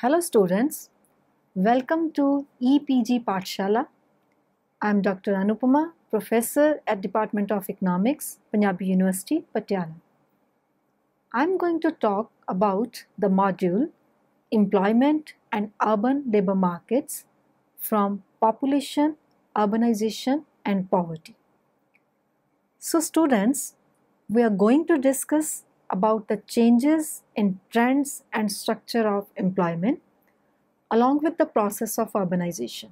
Hello students, welcome to EPG Pathshala. I am Dr. Anupama, Professor at Department of Economics, Punjabi University, Patiala. I am going to talk about the module Employment and Urban Labour Markets from Population, Urbanization and Poverty. So students, we are going to discuss about the changes in trends and structure of employment along with the process of urbanization.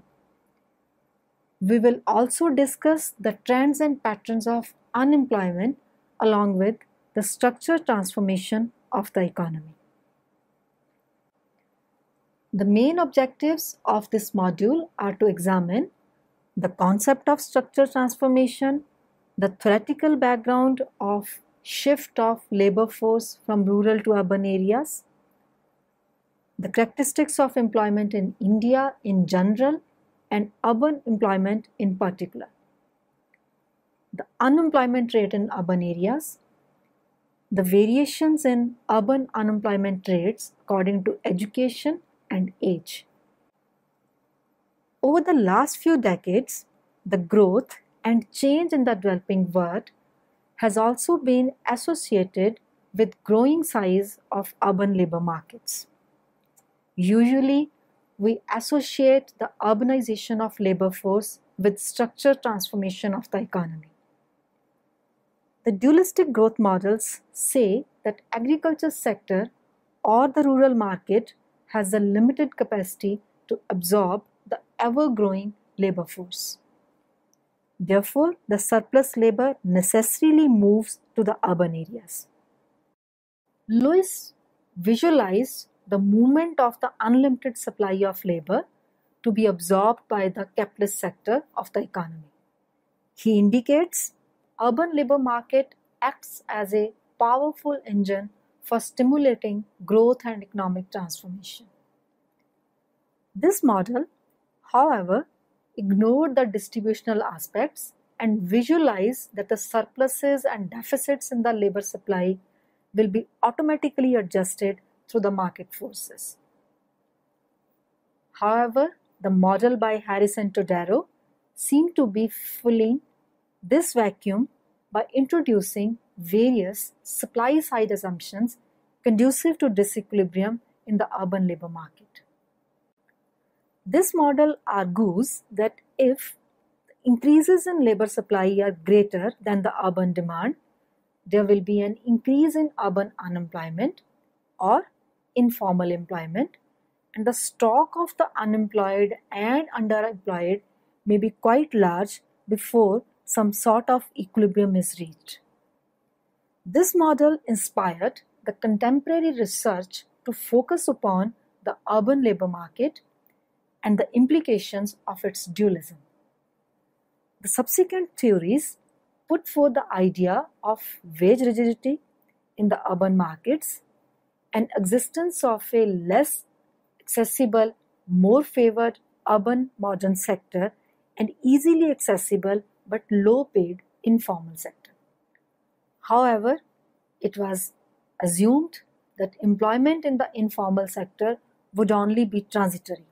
We will also discuss the trends and patterns of unemployment along with the structure transformation of the economy. The main objectives of this module are to examine the concept of structure transformation, the theoretical background of shift of labor force from rural to urban areas, the characteristics of employment in India in general and urban employment in particular, the unemployment rate in urban areas, the variations in urban unemployment rates according to education and age. Over the last few decades, the growth and change in the developing world has also been associated with growing size of urban labor markets. Usually, we associate the urbanization of labor force with structure transformation of the economy. The dualistic growth models say that agriculture sector or the rural market has a limited capacity to absorb the ever-growing labor force. Therefore, the surplus labor necessarily moves to the urban areas. Lewis visualized the movement of the unlimited supply of labor to be absorbed by the capitalist sector of the economy. He indicates urban labor market acts as a powerful engine for stimulating growth and economic transformation. This model, however, ignored the distributional aspects and visualized that the surpluses and deficits in the labor supply will be automatically adjusted through the market forces. However, the model by Harris and Todaro seemed to be filling this vacuum by introducing various supply-side assumptions conducive to disequilibrium in the urban labor market. This model argues that if increases in labor supply are greater than the urban demand, there will be an increase in urban unemployment or informal employment, and the stock of the unemployed and underemployed may be quite large before some sort of equilibrium is reached. This model inspired the contemporary research to focus upon the urban labor market and the implications of its dualism. The subsequent theories put forth the idea of wage rigidity in the urban markets and existence of a less accessible, more favored urban modern sector and easily accessible but low-paid informal sector. However, it was assumed that employment in the informal sector would only be transitory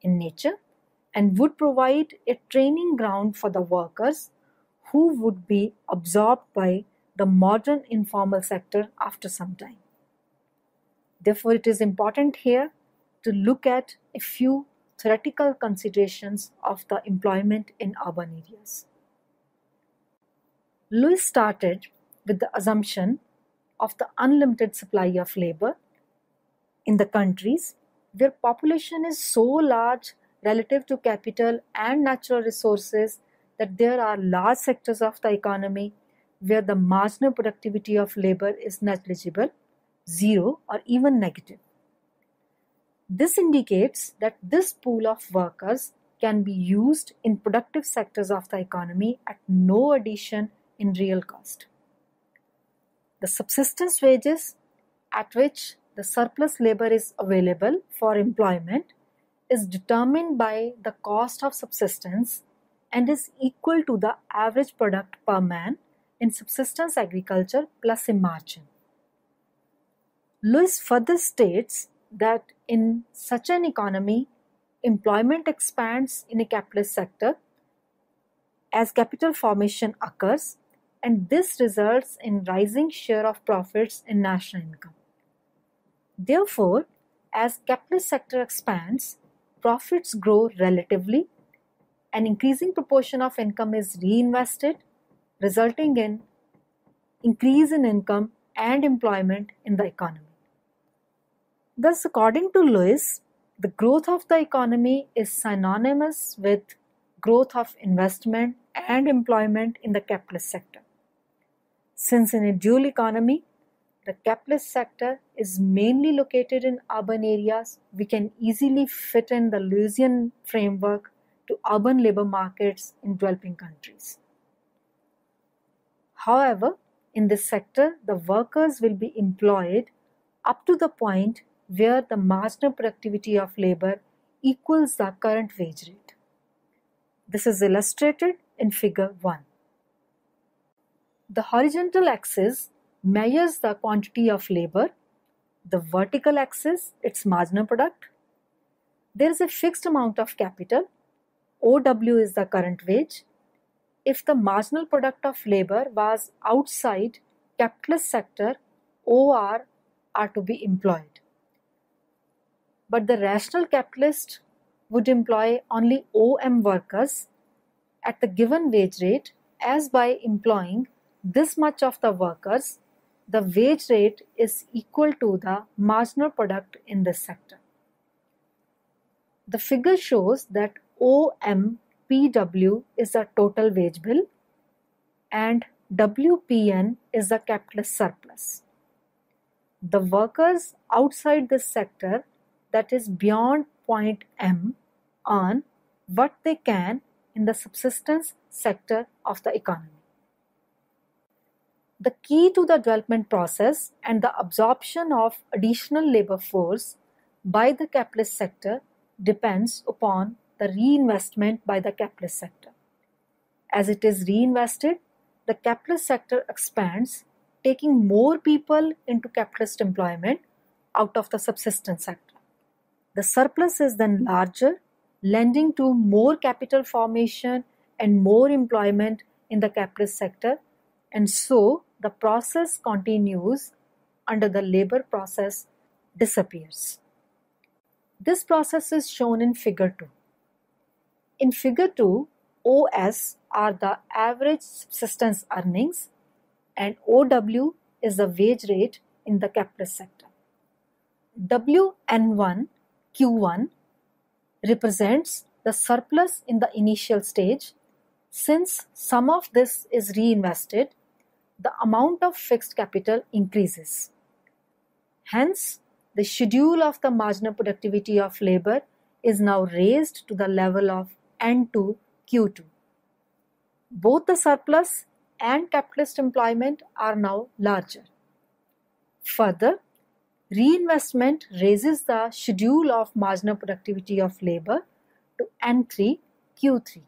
in nature and would provide a training ground for the workers who would be absorbed by the modern informal sector after some time. Therefore, it is important here to look at a few theoretical considerations of the employment in urban areas. Lewis started with the assumption of the unlimited supply of labor in the countries where population is so large relative to capital and natural resources that there are large sectors of the economy where the marginal productivity of labor is negligible, zero or even negative. This indicates that this pool of workers can be used in productive sectors of the economy at no addition in real cost. The subsistence wages at which the surplus labor is available for employment is determined by the cost of subsistence and is equal to the average product per man in subsistence agriculture plus a margin. Lewis further states that in such an economy, employment expands in a capitalist sector as capital formation occurs, and this results in rising share of profits in national income. Therefore, as capitalist sector expands, profits grow relatively, an increasing proportion of income is reinvested, resulting in increase in income and employment in the economy. Thus, according to Lewis, the growth of the economy is synonymous with growth of investment and employment in the capitalist sector. Since in a dual economy, the capitalist sector is mainly located in urban areas, we can easily fit in the Lewisian framework to urban labor markets in developing countries. However, in this sector, the workers will be employed up to the point where the marginal productivity of labor equals the current wage rate. This is illustrated in figure 1. The horizontal axis measures the quantity of labor, the vertical axis its marginal product. There is a fixed amount of capital, OW is the current wage, if the marginal product of labor was outside capitalist sector, OR are to be employed. But the rational capitalist would employ only OM workers at the given wage rate, as by employing this much of the workers, the wage rate is equal to the marginal product in this sector. The figure shows that OMPW is the total wage bill and WPN is the capitalist surplus. The workers outside this sector, that is beyond point M, earn what they can in the subsistence sector of the economy. The key to the development process and the absorption of additional labor force by the capitalist sector depends upon the reinvestment by the capitalist sector. As it is reinvested, the capitalist sector expands, taking more people into capitalist employment out of the subsistence sector. The surplus is then larger, lending to more capital formation and more employment in the capitalist sector, and so the process continues under the labor process disappears. This process is shown in figure 2. In figure 2, OS are the average subsistence earnings and OW is the wage rate in the capitalist sector. WN1 Q1 represents the surplus in the initial stage. Since some of this is reinvested, the amount of fixed capital increases. Hence, the schedule of the marginal productivity of labor is now raised to the level of N2 Q2. Both the surplus and capitalist employment are now larger. Further, reinvestment raises the schedule of marginal productivity of labor to N3 Q3,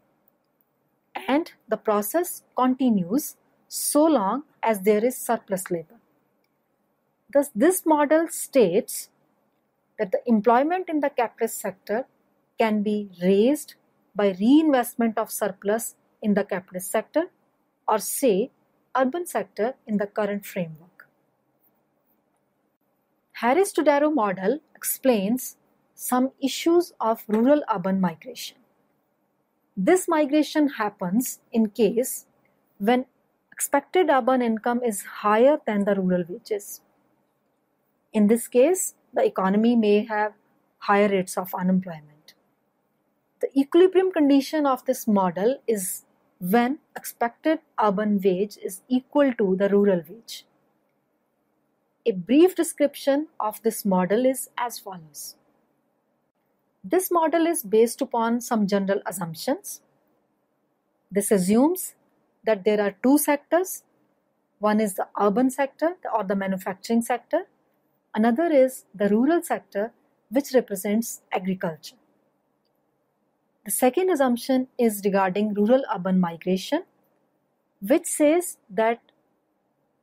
and the process continues so long as there is surplus labor. Thus, this model states that the employment in the capitalist sector can be raised by reinvestment of surplus in the capitalist sector, or say urban sector in the current framework. Harris-Todaro model explains some issues of rural-urban migration. This migration happens in case when expected urban income is higher than the rural wages. In this case, the economy may have higher rates of unemployment. The equilibrium condition of this model is when expected urban wage is equal to the rural wage. A brief description of this model is as follows. This model is based upon some general assumptions. This assumes that there are two sectors. One is the urban sector or the manufacturing sector. Another is the rural sector, which represents agriculture. The second assumption is regarding rural-urban migration, which says that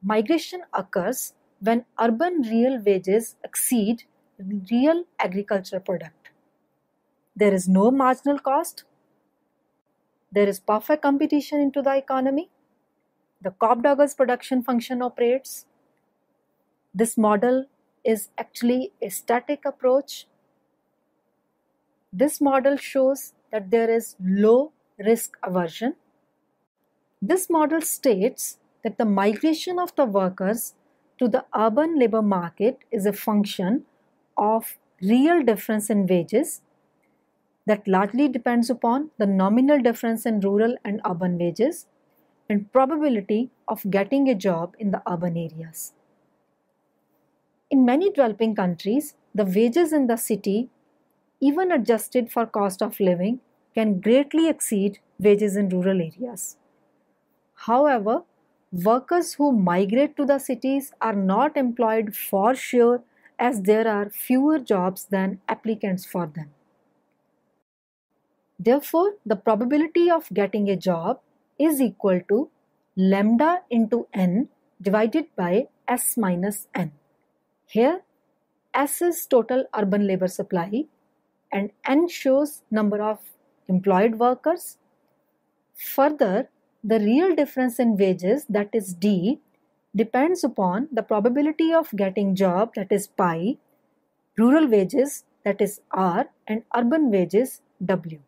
migration occurs when urban real wages exceed real agricultural product. There is no marginal cost. There is perfect competition into the economy. The Cobb-Douglas production function operates. This model is actually a static approach. This model shows that there is low risk aversion. This model states that the migration of the workers to the urban labor market is a function of real difference in wages that largely depends upon the nominal difference in rural and urban wages and probability of getting a job in the urban areas. In many developing countries, the wages in the city, even adjusted for cost of living, can greatly exceed wages in rural areas. However, workers who migrate to the cities are not employed for sure, as there are fewer jobs than applicants for them. Therefore, the probability of getting a job is equal to lambda into n divided by S minus n. Here, S is total urban labor supply and n shows number of employed workers. Further, the real difference in wages, that is D, depends upon the probability of getting job, that is pi, rural wages, that is R, and urban wages, W.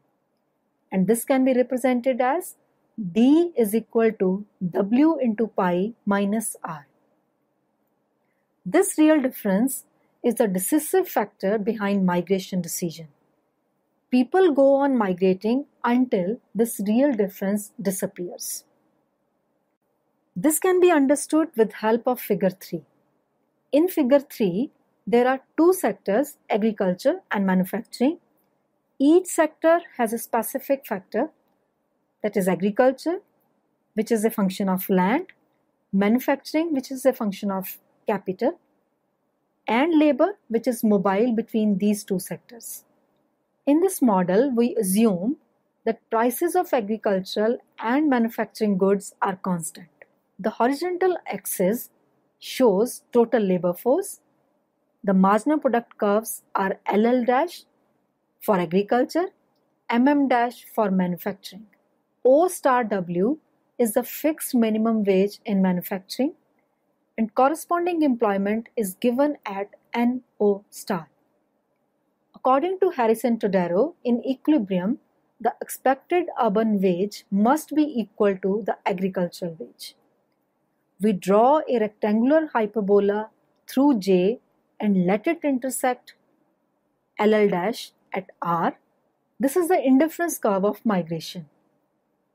And this can be represented as D is equal to W into pi minus R. This real difference is the decisive factor behind migration decision. People go on migrating until this real difference disappears. This can be understood with help of figure 3. In figure 3, there are two sectors, agriculture and manufacturing. Each sector has a specific factor, that is agriculture, which is a function of land, manufacturing, which is a function of capital, and labor, which is mobile between these two sectors. In this model, we assume that prices of agricultural and manufacturing goods are constant. The horizontal axis shows total labor force. The marginal product curves are LL dash for agriculture, MM dash for manufacturing. O star W is the fixed minimum wage in manufacturing, and corresponding employment is given at NO star. According to Harrison Todaro, in equilibrium, the expected urban wage must be equal to the agricultural wage. We draw a rectangular hyperbola through J and let it intersect LL dash at R. This is the indifference curve of migration.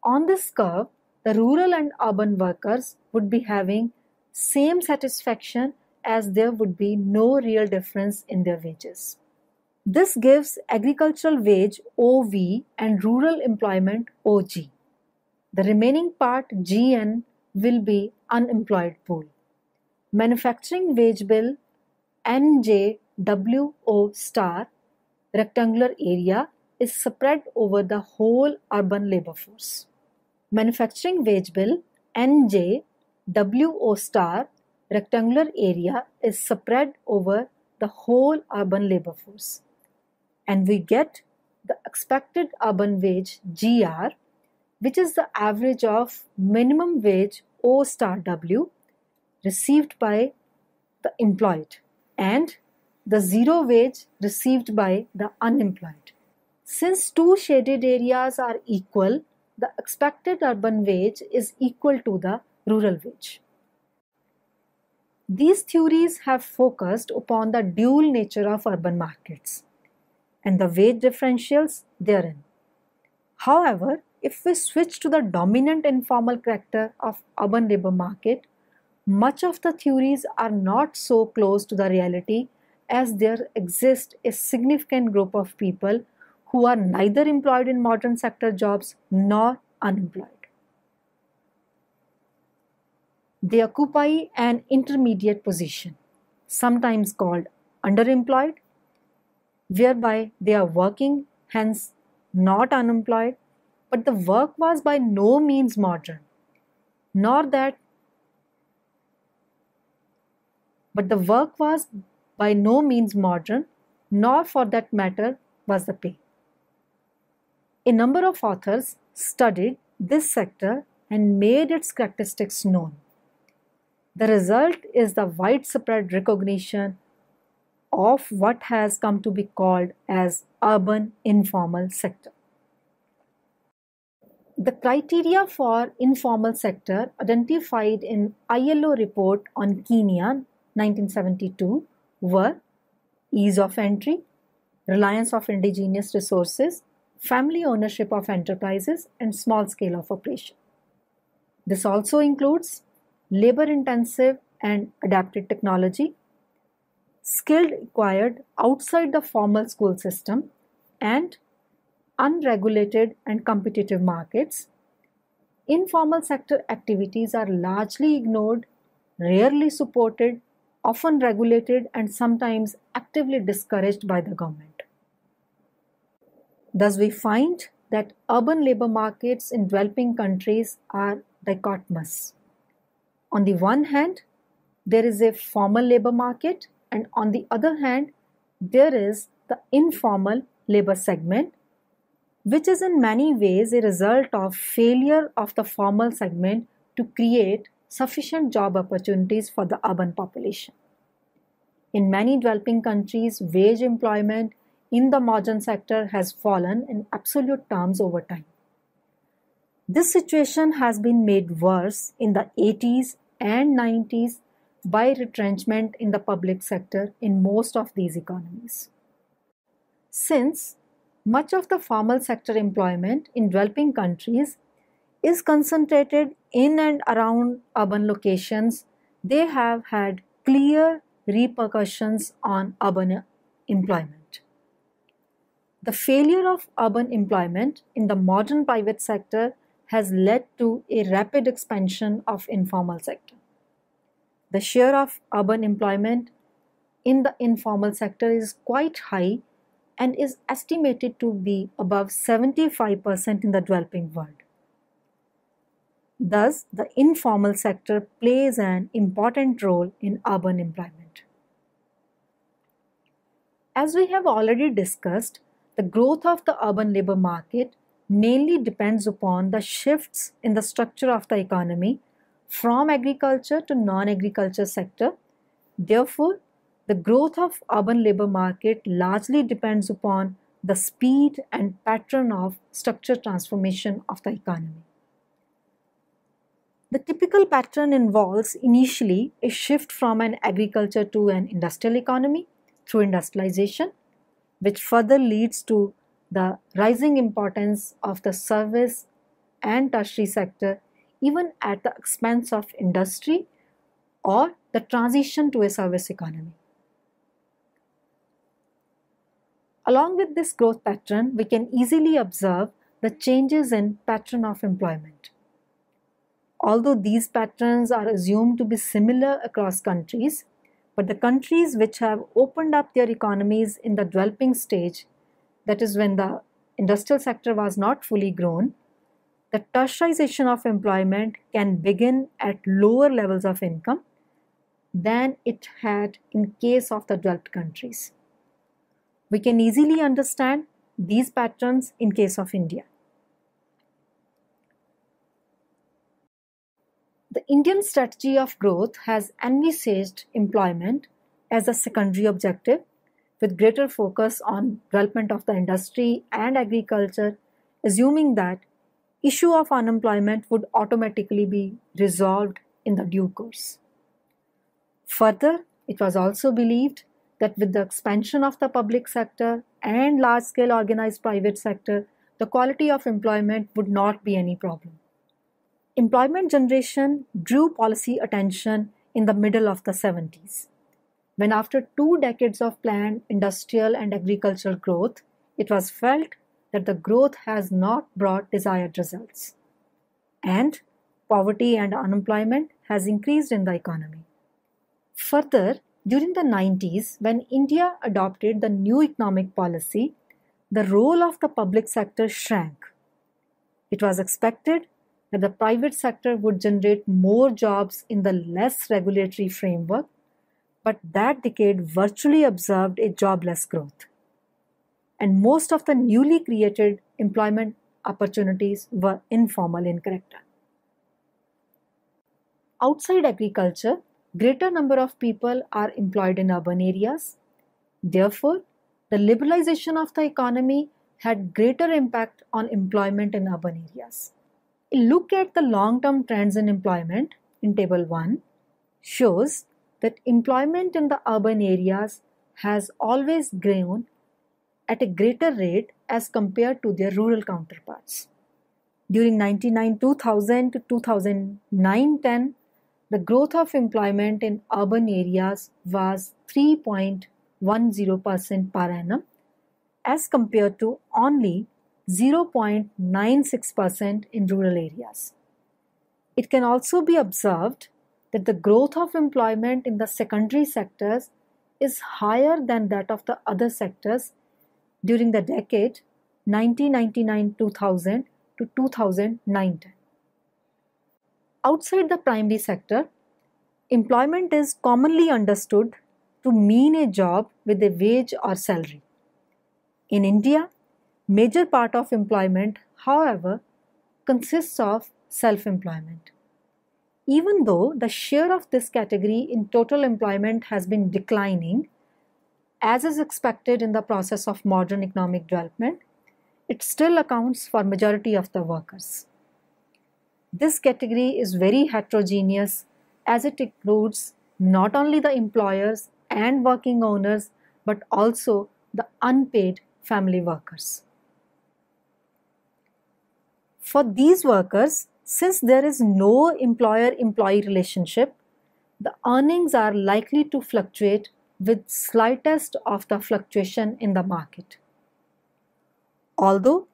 On this curve, the rural and urban workers would be having same satisfaction, as there would be no real difference in their wages. This gives agricultural wage OV and rural employment OG. The remaining part GN will be unemployed pool. Manufacturing wage bill NJWO star rectangular area is spread over the whole urban labor force. Manufacturing wage bill NJWO star rectangular area is spread over the whole urban labor force. And we get the expected urban wage GR, which is the average of minimum wage O star W received by the employed and the zero wage received by the unemployed. Since two shaded areas are equal, the expected urban wage is equal to the rural wage. These theories have focused upon the dual nature of urban markets and the wage differentials therein. However, if we switch to the dominant informal character of urban labor market, much of the theories are not so close to the reality, as there exists a significant group of people who are neither employed in modern sector jobs nor unemployed. They occupy an intermediate position, sometimes called underemployed, whereby they are working, hence not unemployed, but the work was by no means modern, nor that, but the work was by no means modern, nor for that matter was the pay. A number of authors studied this sector and made its characteristics known. The result is the widespread recognition of what has come to be called as urban informal sector. The criteria for informal sector identified in ILO report on Kenya 1972 were ease of entry, reliance of indigenous resources, family ownership of enterprises, and small scale of operation. This also includes labor-intensive and adapted technology, skilled acquired outside the formal school system, and unregulated and competitive markets. Informal sector activities are largely ignored, rarely supported, often regulated, and sometimes actively discouraged by the government. Thus, we find that urban labor markets in developing countries are dichotomous. On the one hand, there is a formal labor market, and on the other hand, there is the informal labor segment, which is in many ways a result of failure of the formal segment to create sufficient job opportunities for the urban population. In many developing countries, wage employment in the modern sector has fallen in absolute terms over time. This situation has been made worse in the 80s and 90s by retrenchment in the public sector in most of these economies. Since much of the formal sector employment in developing countries is concentrated in and around urban locations, they have had clear repercussions on urban employment. The failure of urban employment in the modern private sector has led to a rapid expansion of informal sector. The share of urban employment in the informal sector is quite high and is estimated to be above 75% in the developing world. Thus, the informal sector plays an important role in urban employment. As we have already discussed, the growth of the urban labor market mainly depends upon the shifts in the structure of the economy from agriculture to non-agriculture sector. Therefore, the growth of urban labor market largely depends upon the speed and pattern of structure transformation of the economy. The typical pattern involves initially a shift from an agriculture to an industrial economy through industrialization, which further leads to the rising importance of the service and tertiary sector even at the expense of industry or the transition to a service economy. Along with this growth pattern, we can easily observe the changes in pattern of employment. Although these patterns are assumed to be similar across countries, but the countries which have opened up their economies in the developing stage, that is when the industrial sector was not fully grown, the tertiarization of employment can begin at lower levels of income than it had in case of the developed countries. We can easily understand these patterns in case of India. The Indian strategy of growth has envisaged employment as a secondary objective with greater focus on development of the industry and agriculture, assuming that issue of unemployment would automatically be resolved in the due course. Further, it was also believed that with the expansion of the public sector and large-scale organized private sector, the quality of employment would not be any problem. Employment generation drew policy attention in the middle of the 70s, when after 2 decades of planned industrial and agricultural growth, it was felt that the growth has not brought desired results, and poverty and unemployment has increased in the economy. Further, during the 90s, when India adopted the new economic policy, the role of the public sector shrank. It was expected that the private sector would generate more jobs in the less regulatory framework, but that decade virtually observed a jobless growth, and most of the newly created employment opportunities were informal in character. Outside agriculture, greater number of people are employed in urban areas. Therefore, the liberalization of the economy had greater impact on employment in urban areas. A look at the long-term trends in employment in Table 1 shows that employment in the urban areas has always grown at a greater rate as compared to their rural counterparts. During 1999-2000 to 2009-10, the growth of employment in urban areas was 3.10% per annum as compared to only 0.96% in rural areas. It can also be observed that the growth of employment in the secondary sectors is higher than that of the other sectors during the decade 1999-2000 to 2009-10. Outside the primary sector, employment is commonly understood to mean a job with a wage or salary. In India, major part of employment, however, consists of self-employment. Even though the share of this category in total employment has been declining, as is expected in the process of modern economic development, it still accounts for majority of the workers. This category is very heterogeneous as it includes not only the employers and working owners but also the unpaid family workers. For these workers, since there is no employer-employee relationship, the earnings are likely to fluctuate with slightest of the fluctuation in the market. Although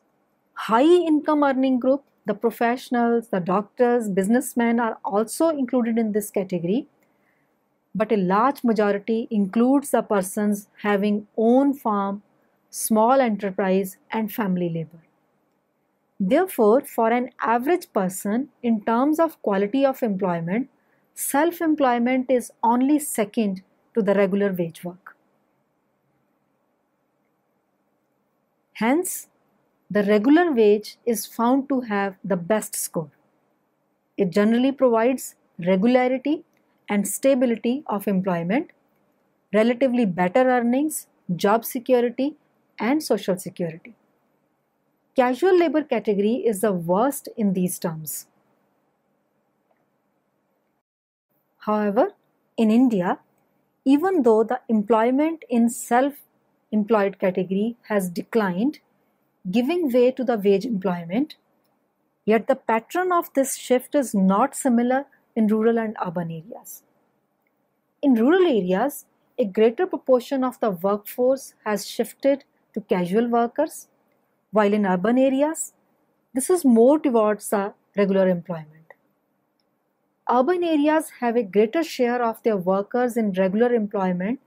high income earning group, the professionals, the doctors, businessmen are also included in this category, but a large majority includes the persons having own farm, small enterprise and family labor. Therefore, for an average person, in terms of quality of employment, self-employment is only second to the regular wage work. Hence, the regular wage is found to have the best score. It generally provides regularity and stability of employment, relatively better earnings, job security, and social security. Casual labor category is the worst in these terms. However, in India, even though the employment in self-employed category has declined, giving way to the wage employment, yet the pattern of this shift is not similar in rural and urban areas. In rural areas, a greater proportion of the workforce has shifted to casual workers, while in urban areas, this is more towards the regular employment. Urban areas have a greater share of their workers in regular employment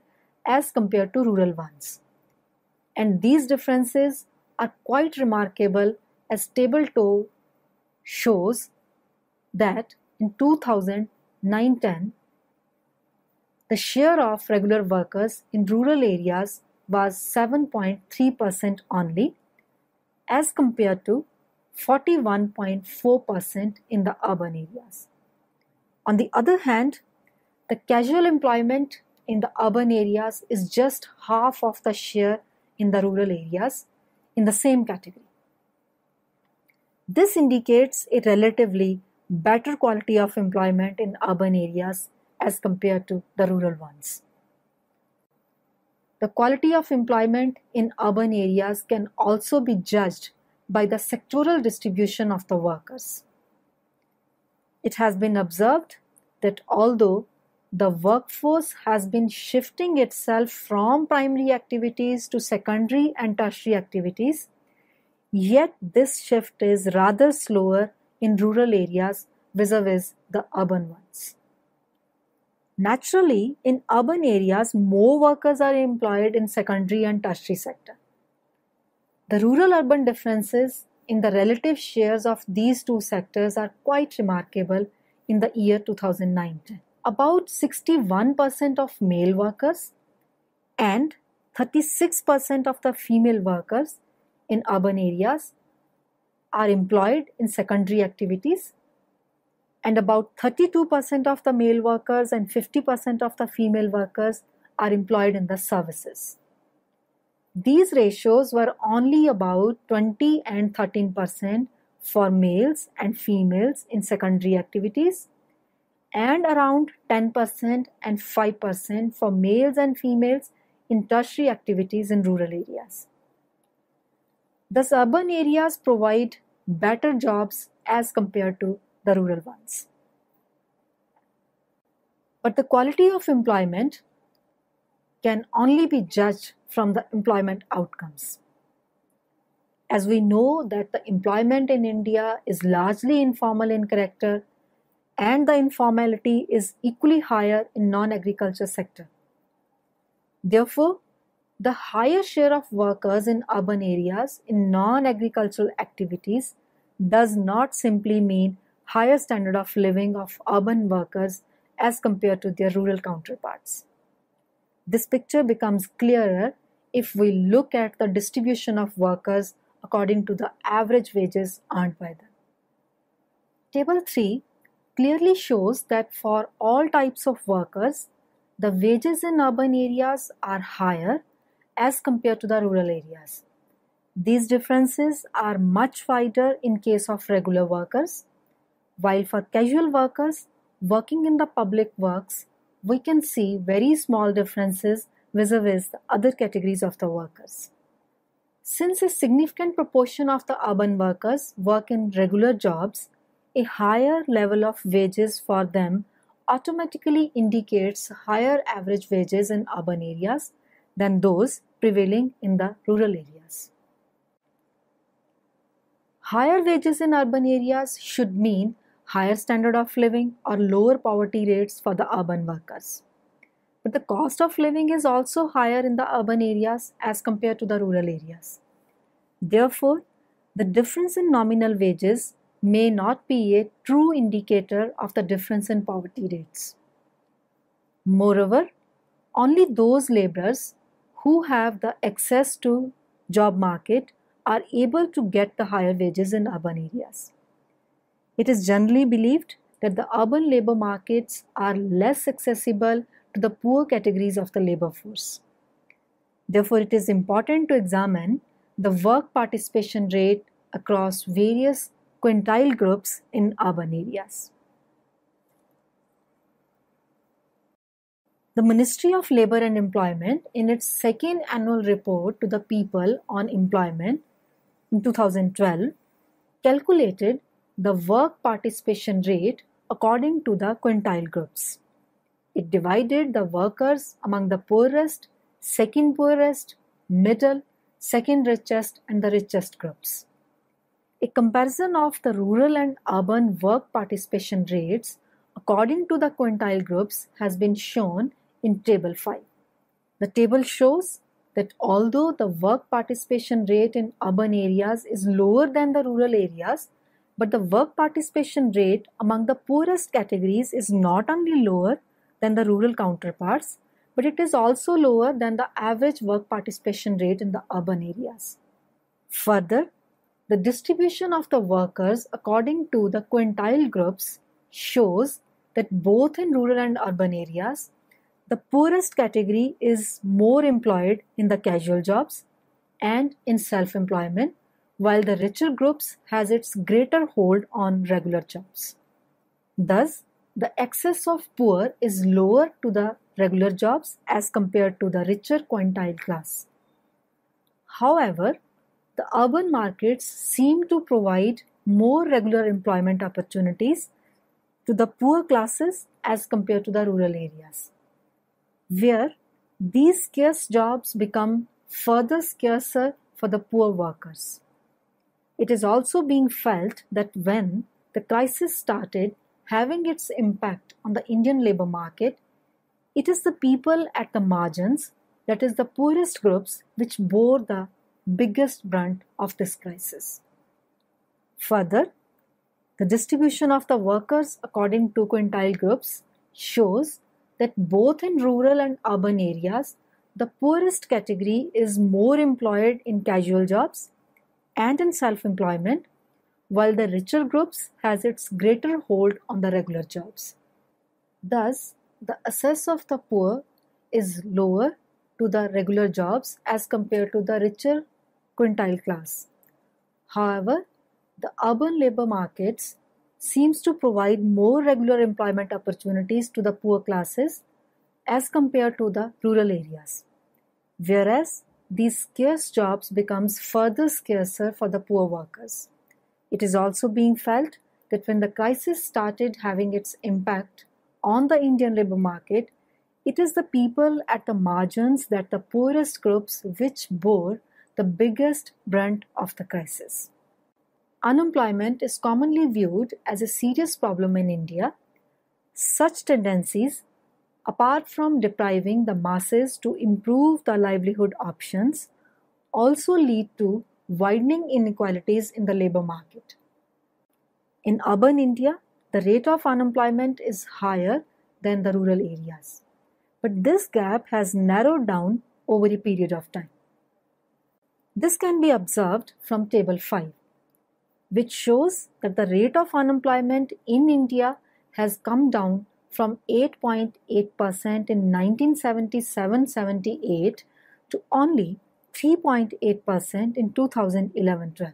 as compared to rural ones. And these differences are quite remarkable as Table 2 shows that in 2009-10, the share of regular workers in rural areas was 7.3% only as compared to 41.4% in the urban areas. On the other hand, the casual employment in the urban areas is just half of the share in the rural areas in the same category. This indicates a relatively better quality of employment in urban areas as compared to the rural ones. The quality of employment in urban areas can also be judged by the sectoral distribution of the workers. It has been observed that although the workforce has been shifting itself from primary activities to secondary and tertiary activities, yet this shift is rather slower in rural areas vis-a-vis the urban ones. Naturally, in urban areas, more workers are employed in secondary and tertiary sector. The rural-urban differences in the relative shares of these two sectors are quite remarkable in the year 2009-10. about 61% of male workers and 36% of the female workers in urban areas are employed in secondary activities, and about 32% of the male workers and 50% of the female workers are employed in the services. These ratios were only about 20 and 13% for males and females in secondary activities, and around 10% and 5% for males and females in tertiary activities in rural areas. Thus, urban areas provide better jobs as compared to the rural ones. But the quality of employment can only be judged from the employment outcomes. As we know that the employment in India is largely informal in character, and the informality is equally higher in non-agriculture sector. Therefore, the higher share of workers in urban areas in non-agricultural activities does not simply mean higher standard of living of urban workers as compared to their rural counterparts. This picture becomes clearer if we look at the distribution of workers according to the average wages earned by them. Table 3 clearly shows that for all types of workers, the wages in urban areas are higher as compared to the rural areas. These differences are much wider in case of regular workers, while for casual workers working in the public works, we can see very small differences vis-a-vis the other categories of the workers. Since a significant proportion of the urban workers work in regular jobs, a higher level of wages for them automatically indicates higher average wages in urban areas than those prevailing in the rural areas. Higher wages in urban areas should mean higher standard of living or lower poverty rates for the urban workers. But the cost of living is also higher in the urban areas as compared to the rural areas. Therefore, the difference in nominal wages may not be a true indicator of the difference in poverty rates. Moreover, only those laborers who have the access to job market are able to get the higher wages in urban areas. It is generally believed that the urban labor markets are less accessible to the poor categories of the labor force. Therefore, it is important to examine the work participation rate across various quintile groups in urban areas. The Ministry of Labour and Employment, in its second annual report to the people on employment in 2012, calculated the work participation rate according to the quintile groups. It divided the workers among the poorest, second poorest, middle, second richest, and the richest groups. A comparison of the rural and urban work participation rates according to the quintile groups has been shown in Table 5. The table shows that although the work participation rate in urban areas is lower than the rural areas, but the work participation rate among the poorest categories is not only lower than the rural counterparts, but it is also lower than the average work participation rate in the urban areas. Further, the distribution of the workers according to the quintile groups shows that both in rural and urban areas, the poorest category is more employed in the casual jobs and in self-employment, while the richer groups has its greater hold on regular jobs. Thus, the excess of poor is lower to the regular jobs as compared to the richer quintile class. However, the urban markets seem to provide more regular employment opportunities to the poor classes as compared to the rural areas, where these scarce jobs become further scarcer for the poor workers. It is also being felt that when the crisis started having its impact on the Indian labor market, it is the people at the margins, that is the poorest groups, which bore the biggest brunt of this crisis. Further, the distribution of the workers according to quintile groups shows that both in rural and urban areas, the poorest category is more employed in casual jobs and in self-employment, while the richer groups has its greater hold on the regular jobs. Thus, the access of the poor is lower to the regular jobs as compared to the richer quintile class. However, the urban labor markets seems to provide more regular employment opportunities to the poor classes as compared to the rural areas, whereas these scarce jobs becomes further scarcer for the poor workers. It is also being felt that when the crisis started having its impact on the Indian labor market, it is the people at the margins that the poorest groups which bore the biggest brunt of the crisis. Unemployment is commonly viewed as a serious problem in India. Such tendencies, apart from depriving the masses to improve the livelihood options, also lead to widening inequalities in the labor market. In urban India, the rate of unemployment is higher than the rural areas, but this gap has narrowed down over a period of time. This can be observed from Table 5, which shows that the rate of unemployment in India has come down from 8.8% in 1977-78 to only 3.8% in 2011-12,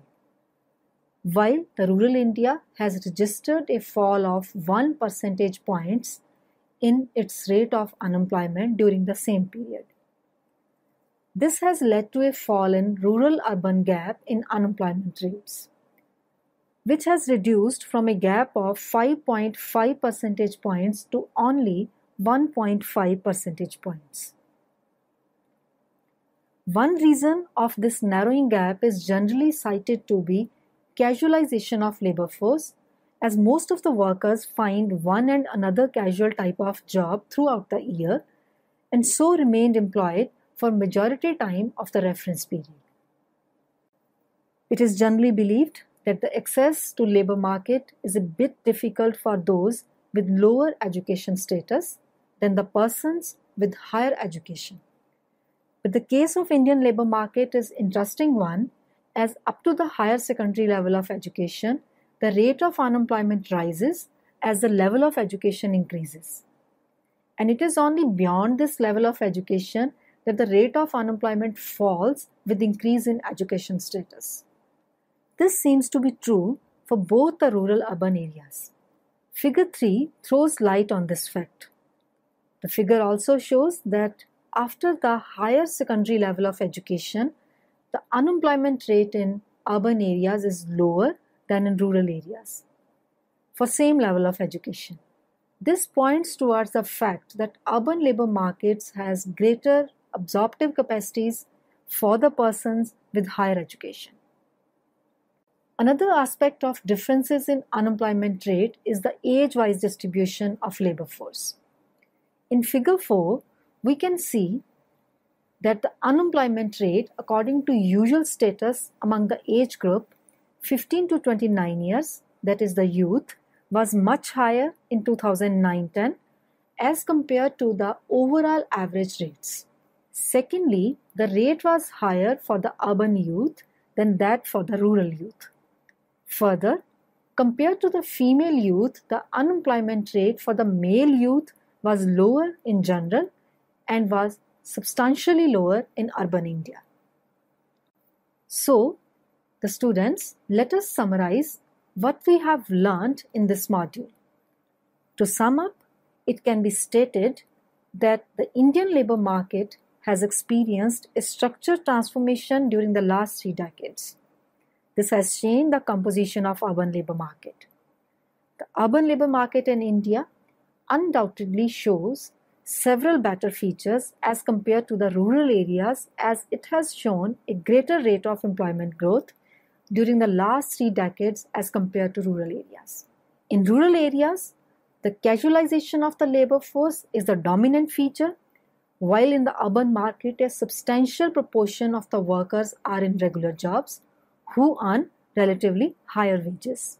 while the rural India has registered a fall of 1 percentage points in its rate of unemployment during the same period. This has led to a fall in rural-urban gap in unemployment rates, which has reduced from a gap of 5.5 percentage points to only 1.5 percentage points. One reason of this narrowing gap is generally cited to be casualization of labor force, as most of the workers find one and another casual type of job throughout the year and so remained employed for majority time of the reference period. It is generally believed that the access to labor market is a bit difficult for those with lower education status than the persons with higher education. But the case of Indian labor market is interesting one, as up to the higher secondary level of education, the rate of unemployment rises as the level of education increases. And it is only beyond this level of education that the rate of unemployment falls with increase in education status. This seems to be true for both the rural-urban areas. Figure 3 throws light on this fact. The figure also shows that after the higher secondary level of education, the unemployment rate in urban areas is lower than in rural areas for same level of education. This points towards the fact that urban labor markets has greater absorptive capacities for the persons with higher education. Another aspect of differences in unemployment rate is the age-wise distribution of labor force. In figure 4, we can see that the unemployment rate according to usual status among the age group 15 to 29 years, that is the youth, was much higher in 2009-10 as compared to the overall average rates. Secondly, the rate was higher for the urban youth than that for the rural youth. Further, compared to the female youth, the unemployment rate for the male youth was lower in general and was substantially lower in urban India. So, the students, let us summarize what we have learned in this module. To sum up, it can be stated that the Indian labor market has experienced a structural transformation during the last 3 decades. This has changed the composition of urban labor market. The urban labor market in India undoubtedly shows several better features as compared to the rural areas, as it has shown a greater rate of employment growth during the last 3 decades as compared to rural areas. In rural areas, the casualization of the labor force is the dominant feature, while in the urban market a substantial proportion of the workers are in regular jobs who earn relatively higher wages.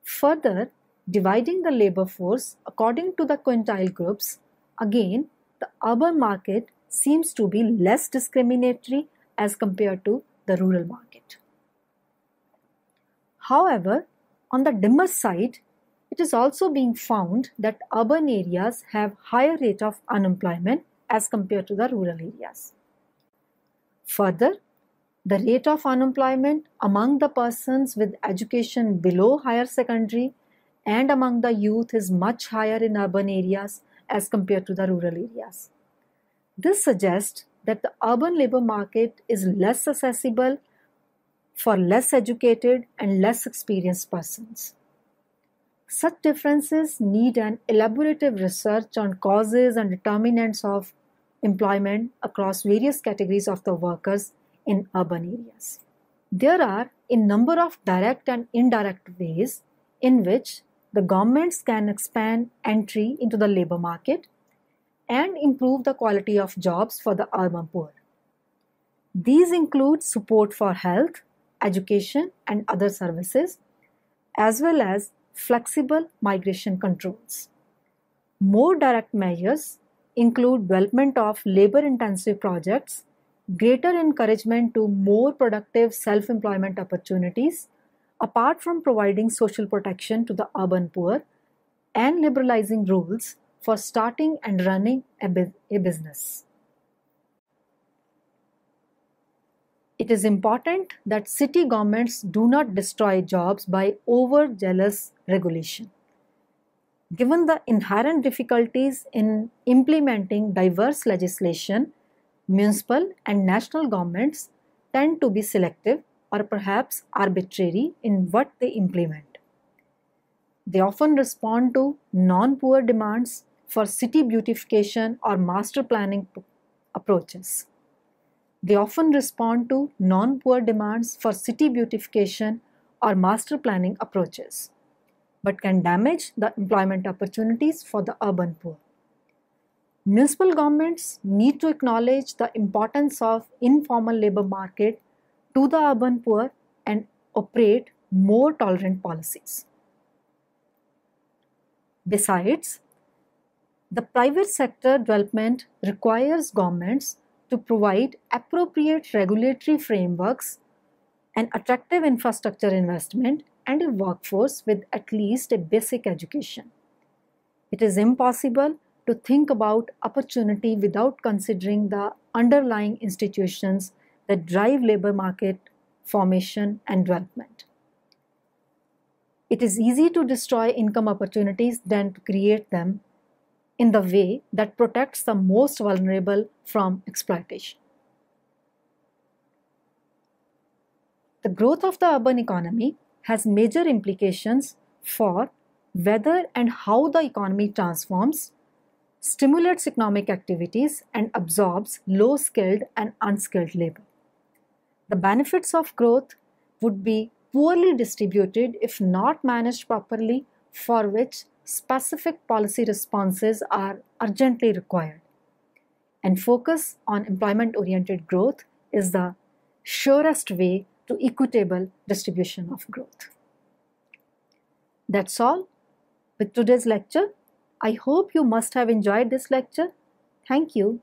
Further, Dividing the labor force according to the quintile groups, again, the urban market seems to be less discriminatory as compared to the rural market. However, on the dimmer side, it is also being found that urban areas have higher rate of unemployment as compared to the rural areas. Further, the rate of unemployment among the persons with education below higher secondary and among the youth is much higher in urban areas as compared to the rural areas. This suggests that the urban labor market is less accessible for less educated and less experienced persons. Such differences need an elaborative research on causes and determinants of employment across various categories of the workers in urban areas. There are a number of direct and indirect ways in which the governments can expand entry into the labor market and improve the quality of jobs for the urban poor. These include support for health, education, and other services, as well as flexible migration controls. More direct measures include development of labor-intensive projects, greater encouragement to more productive self-employment opportunities, apart from providing social protection to the urban poor, and liberalizing rules for starting and running a business. It is important that city governments do not destroy jobs by overzealous regulation. Given the inherent difficulties in implementing diverse legislation, municipal and national governments tend to be selective or perhaps arbitrary in what they implement. They often respond to non-poor demands for city beautification or master planning approaches. They often respond to non-poor demands for city beautification or master planning approaches, but can damage the employment opportunities for the urban poor. Municipal governments need to acknowledge the importance of informal labor market to the urban poor and operate more tolerant policies. Besides, the private sector development requires governments to provide appropriate regulatory frameworks, an attractive infrastructure investment, and a workforce with at least a basic education. It is impossible to think about opportunity without considering the underlying institutions that drive labor market formation and development. It is easy to destroy income opportunities than to create them in the way that protects the most vulnerable from exploitation. The growth of the urban economy has major implications for whether and how the economy transforms, stimulates economic activities, and absorbs low-skilled and unskilled labor. The benefits of growth would be poorly distributed if not managed properly, for which specific policy responses are urgently required. And focus on employment-oriented growth is the surest way to equitable distribution of growth. That's all with today's lecture. I hope you must have enjoyed this lecture. Thank you.